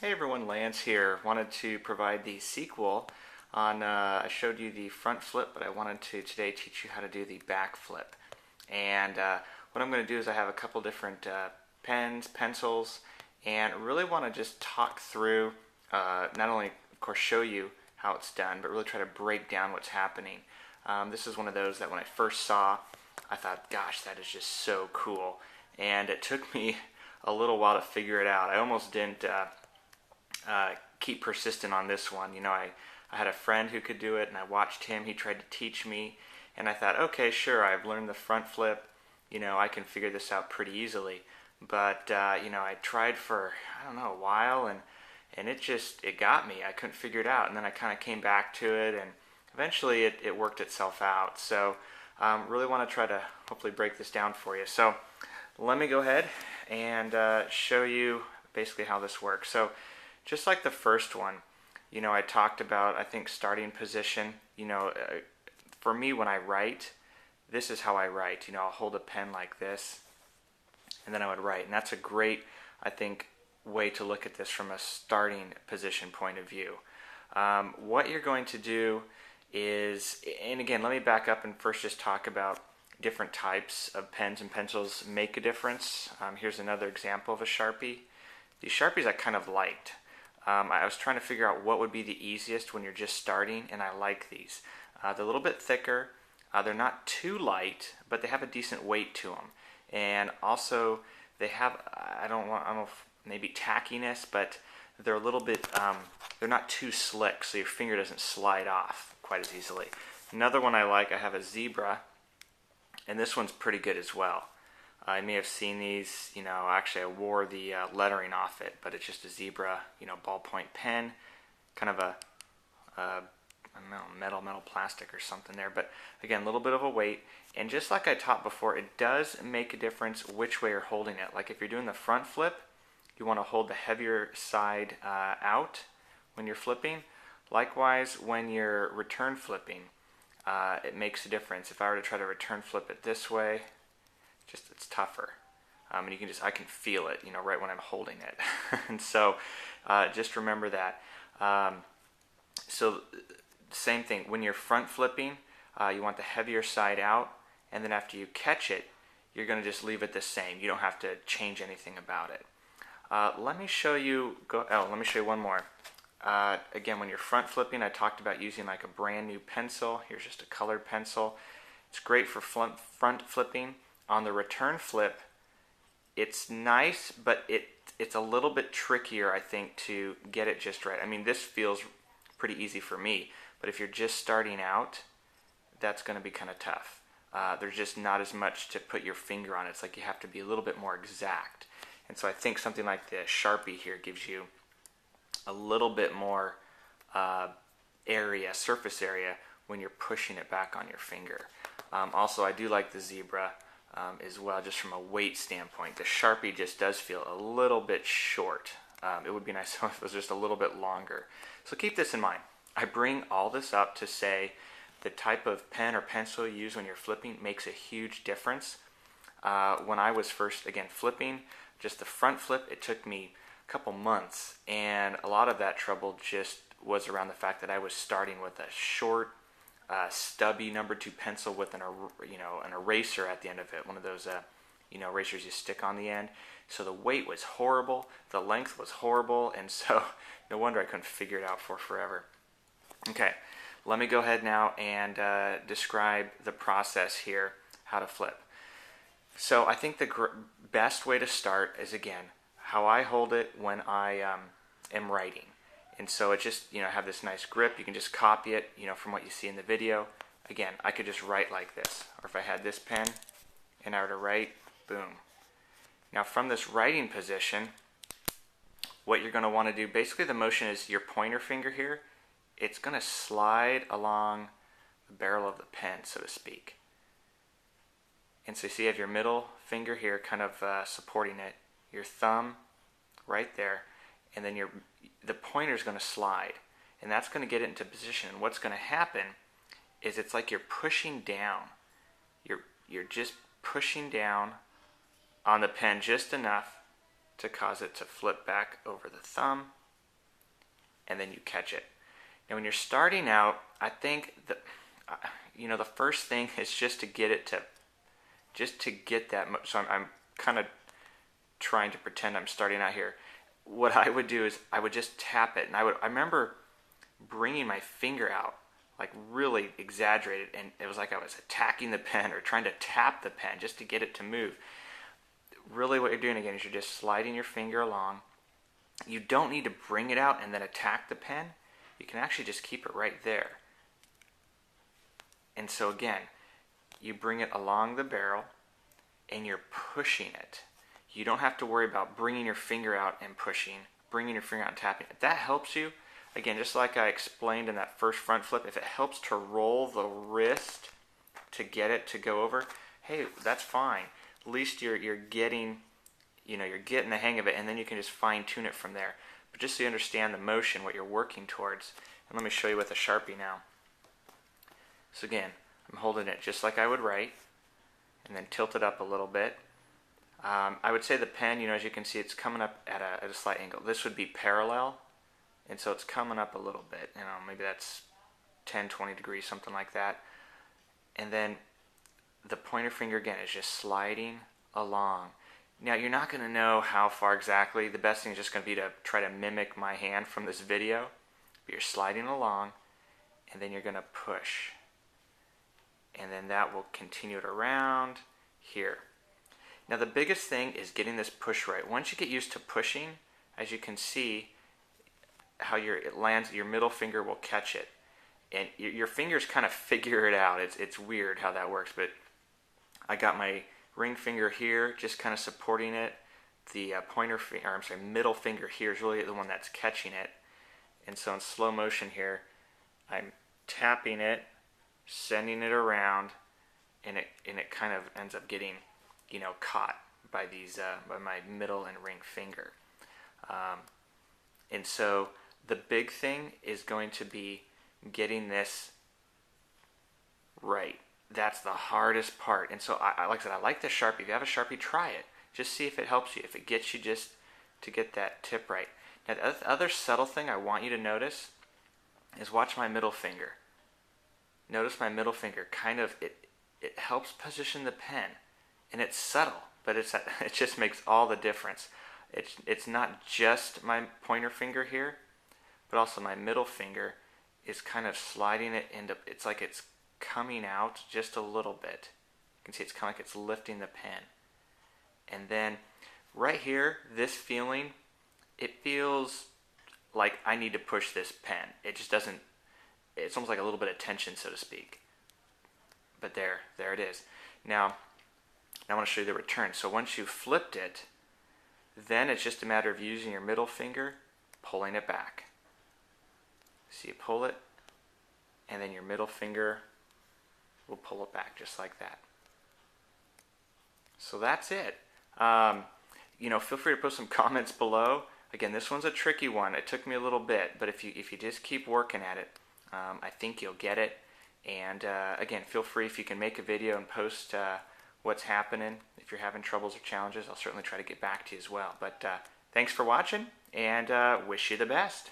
Hey everyone, Lance here. Wanted to provide the sequel on, I showed you the front flip, but I wanted to today teach you how to do the back flip. And what I'm going to do is I have a couple different pens, pencils, and really want to just talk through, not only of course show you how it's done, but really try to break down what's happening. This is one of those that when I first saw, I thought, gosh, that is just so cool. And it took me a little while to figure it out. I almost didn't keep persistent on this one. I had a friend who could do it, and I watched him. He tried to teach me, and I thought, okay, sure, I've learned the front flip. I can figure this out pretty easily. But I tried for I don't know a while, and it got me. I couldn't figure it out, and then I kind of came back to it, and eventually it worked itself out. So really want to try to hopefully break this down for you. So let me go ahead and show you basically how this works. So just like the first one, I talked about, I think, starting position. For me, when I write, this is how I write. I'll hold a pen like this, and then I would write. And that's a great, I think, way to look at this from a starting position point of view. What you're going to do is, and again, let me back up and first just talk about different types of pens and pencils make a difference. Here's another example of a Sharpie. These Sharpies I kind of liked. I was trying to figure out what would be the easiest when you're just starting, and I like these. They're a little bit thicker. They're not too light, but they have a decent weight to them. And also, they have, I don't know if maybe tackiness, but they're a little bit, they're not too slick, so your finger doesn't slide off quite as easily. Another one I like, I have a Zebra, and this one's pretty good as well. I may have seen these, actually I wore the lettering off it, but it's just a Zebra, ballpoint pen, kind of a, I don't know, metal plastic or something there, but again, a little bit of a weight, and just like I taught before, it does make a difference which way you're holding it. Like if you're doing the front flip, you want to hold the heavier side out when you're flipping. Likewise, when you're return flipping, it makes a difference. If I were to try to return flip it this way, it's tougher, and I can feel it, right when I'm holding it. And so, just remember that. So, same thing when you're front flipping, you want the heavier side out, and then after you catch it, you're going to just leave it the same. You don't have to change anything about it. Let me show you. Let me show you one more. Again, when you're front flipping, I talked about using like a brand new pencil. Here's just a colored pencil. It's great for front flipping. On the return flip, it's nice, but it's a little bit trickier, I think, to get it just right. I mean, this feels pretty easy for me, but if you're just starting out, that's going to be kind of tough. There's just not as much to put your finger on. It's like you have to be a little bit more exact. And so I think something like the Sharpie here gives you a little bit more surface area when you're pushing it back on your finger. Also, I do like the Zebra as well, just from a weight standpoint. The Sharpie just does feel a little bit short. It would be nice if it was just a little bit longer. So keep this in mind. I bring all this up to say the type of pen or pencil you use when you're flipping makes a huge difference. When I was first, again, flipping, just the front flip, it took me a couple months, and a lot of that trouble just was around the fact that I was starting with a short, stubby number 2 pencil with an eraser at the end of it, one of those erasers you stick on the end. So the weight was horrible, the length was horrible, and so no wonder I couldn't figure it out for forever. Okay, let me go ahead now and describe the process here, how to flip. So I think the best way to start is, again, how I hold it when I am writing. And so it just, have this nice grip. You can just copy it, from what you see in the video. Again, I could just write like this. Or if I had this pen and I were to write, boom. Now from this writing position, what you're going to want to do, basically the motion is your pointer finger here. It's going to slide along the barrel of the pen, so to speak. And so you see you have your middle finger here kind of supporting it. Your thumb right there. And then the pointer is going to slide, and that's going to get it into position. And what's going to happen is it's like you're pushing down. You're just pushing down on the pen just enough to cause it to flip back over the thumb and then you catch it. Now when you're starting out, I think the first thing is just to get that. So I'm kind of trying to pretend I'm starting out here. What I would do is I would just tap it, and I remember bringing my finger out, like really exaggerated, and it was like I was attacking the pen or trying to tap the pen just to get it to move. Really what you're doing again is you're just sliding your finger along. You don't need to bring it out and then attack the pen. You can actually just keep it right there. And so again, you bring it along the barrel and you're pushing it. You don't have to worry about bringing your finger out and pushing, bringing your finger out and tapping. If that helps you, again, just like I explained in that first front flip, if it helps to roll the wrist to get it to go over, hey, that's fine. At least you're getting the hang of it, and then you can just fine tune it from there. But just so you understand the motion, what you're working towards. And let me show you with a Sharpie now. So again, I'm holding it just like I would write, and then tilt it up a little bit. I would say the pen, as you can see, it's coming up at a slight angle. This would be parallel, and so it's coming up a little bit. Maybe that's 10, 20 degrees, something like that. And then the pointer finger again is just sliding along. Now you're not going to know how far exactly. The best thing is just going to be to try to mimic my hand from this video. But you're sliding along, and then you're going to push. And then that will continue it around here. Now the biggest thing is getting this push right. Once you get used to pushing, as you can see how it lands, your middle finger will catch it. And your fingers kind of figure it out. It's weird how that works, but I got my ring finger here just kind of supporting it. The middle finger here is really the one that's catching it. And so in slow motion here, I'm tapping it, sending it around, and it kind of ends up getting caught by by my middle and ring finger. And so the big thing is going to be getting this right. That's the hardest part. And so like I said, I like the Sharpie. If you have a Sharpie, try it. Just see if it helps you, if it gets you just to get that tip right. Now the other subtle thing I want you to notice is watch my middle finger. Notice my middle finger it helps position the pen. And it's subtle, but it just makes all the difference. It's not just my pointer finger here, but also my middle finger is kind of sliding it into, it's like it's coming out just a little bit. You can see it's kind of like it's lifting the pen. And then right here, this feeling, it feels like I need to push this pen. It just doesn't, it's almost like a little bit of tension, so to speak. But there it is. Now I want to show you the return. So once you've flipped it, then it's just a matter of using your middle finger, pulling it back. So you pull it, and then your middle finger will pull it back just like that. So that's it. Feel free to put some comments below. Again, this one's a tricky one. It took me a little bit, but if you just keep working at it, I think you'll get it. And again, feel free, if you can make a video and post what's happening. If you're having troubles or challenges, I'll certainly try to get back to you as well. But thanks for watching, and wish you the best.